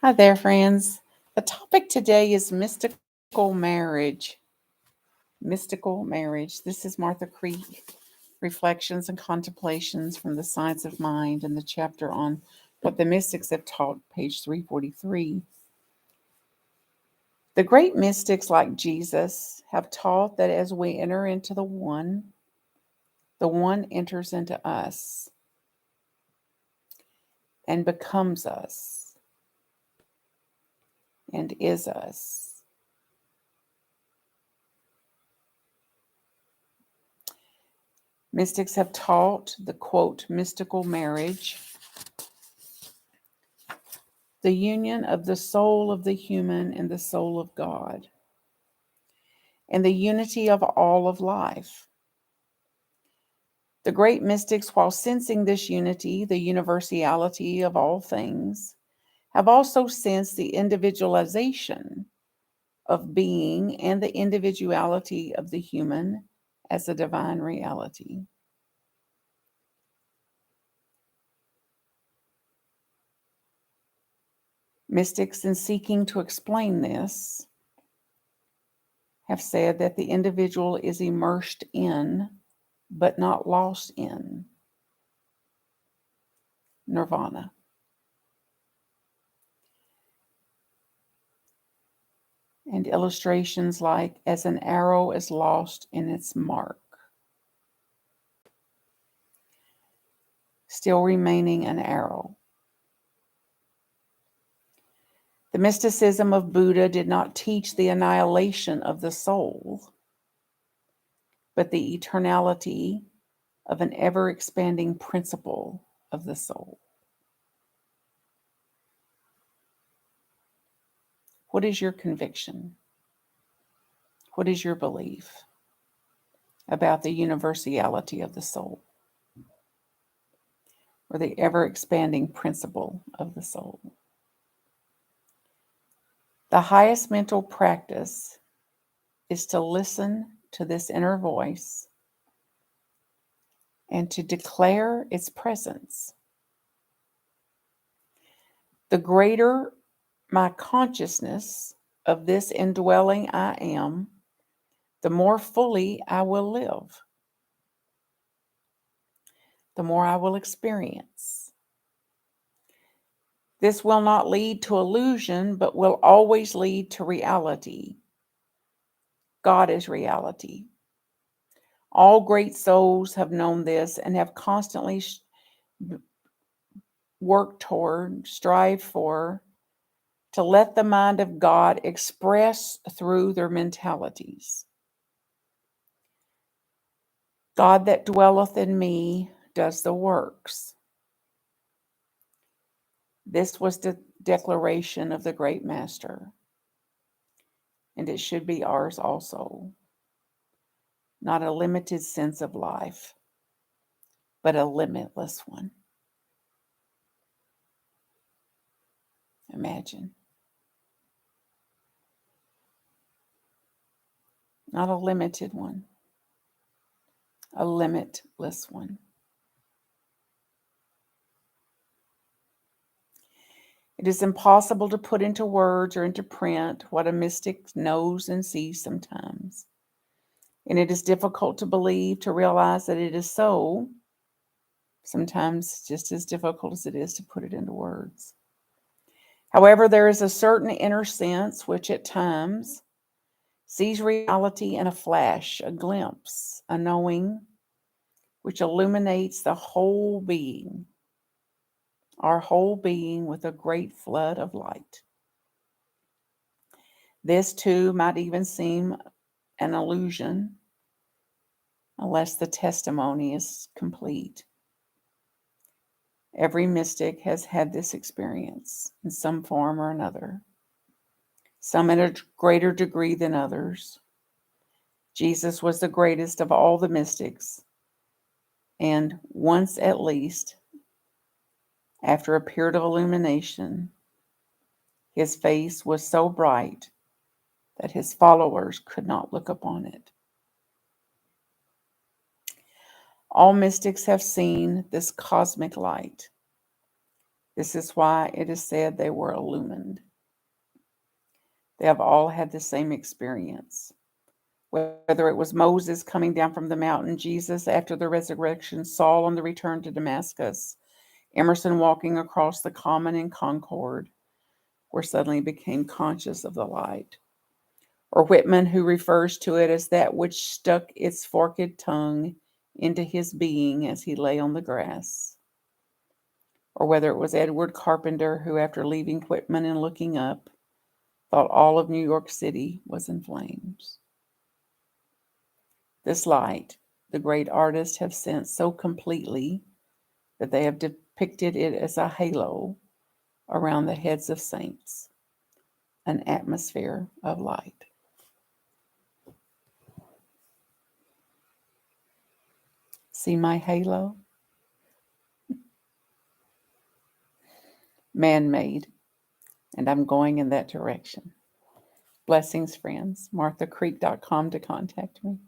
Hi there, friends. The topic today is mystical marriage. Mystical marriage. This is Martha Creek Reflections and Contemplations from the Science of Mind and the chapter on what the mystics have taught, page 343. The great mystics like Jesus have taught that as we enter into the one enters into us and becomes us and is us. Mystics have taught the quote, mystical marriage, the union of the soul of the human and the soul of God, and the unity of all of life. The great mystics, while sensing this unity, the universality of all things, have also sensed the individualization of being and the individuality of the human as a divine reality. Mystics, in seeking to explain this, have said that the individual is immersed in, but not lost in, nirvana. And illustrations like, as an arrow is lost in its mark, still remaining an arrow. The mysticism of Buddha did not teach the annihilation of the soul, but the eternality of an ever-expanding principle of the soul. What is your conviction? What is your belief about the universality of the soul, or the ever-expanding principle of the soul? The highest mental practice is to listen to this inner voice and to declare its presence. The greater my consciousness of this indwelling I am, the more fully I will live, the more I will experience. This will not lead to illusion, but will always lead to reality. God is reality. All great souls have known this and have constantly worked toward, strived for, to let the mind of God express through their mentalities. God that dwelleth in me does the works. This was the declaration of the great master, and it should be ours also. Not a limited sense of life, but a limitless one. Imagine. Not a limited one, a limitless one. It is impossible to put into words or into print what a mystic knows and sees sometimes. And it is difficult to believe, to realize that it is so, sometimes just as difficult as it is to put it into words. However, there is a certain inner sense which at times sees reality in a flash, a glimpse, a knowing, which illuminates the whole being, our whole being, with a great flood of light. This too might even seem an illusion unless the testimony is complete. Every mystic has had this experience in some form or another, some at a greater degree than others. Jesus was the greatest of all the mystics, and once at least, after a period of illumination, his face was so bright that his followers could not look upon it. All mystics have seen this cosmic light. This is why it is said they were illumined. They have all had the same experience. Whether it was Moses coming down from the mountain, Jesus after the resurrection, Saul on the return to Damascus, Emerson walking across the common in Concord, where suddenly became conscious of the light, or Whitman, who refers to it as that which stuck its forked tongue into his being as he lay on the grass, or whether it was Edward Carpenter, who, after leaving Whitman and looking up, thought all of New York City was in flames. This light, the great artists have sensed so completely that they have depicted it as a halo around the heads of saints, an atmosphere of light. See my halo? Man-made, and I'm going in that direction. Blessings, friends. MarthaCreek.com to contact me.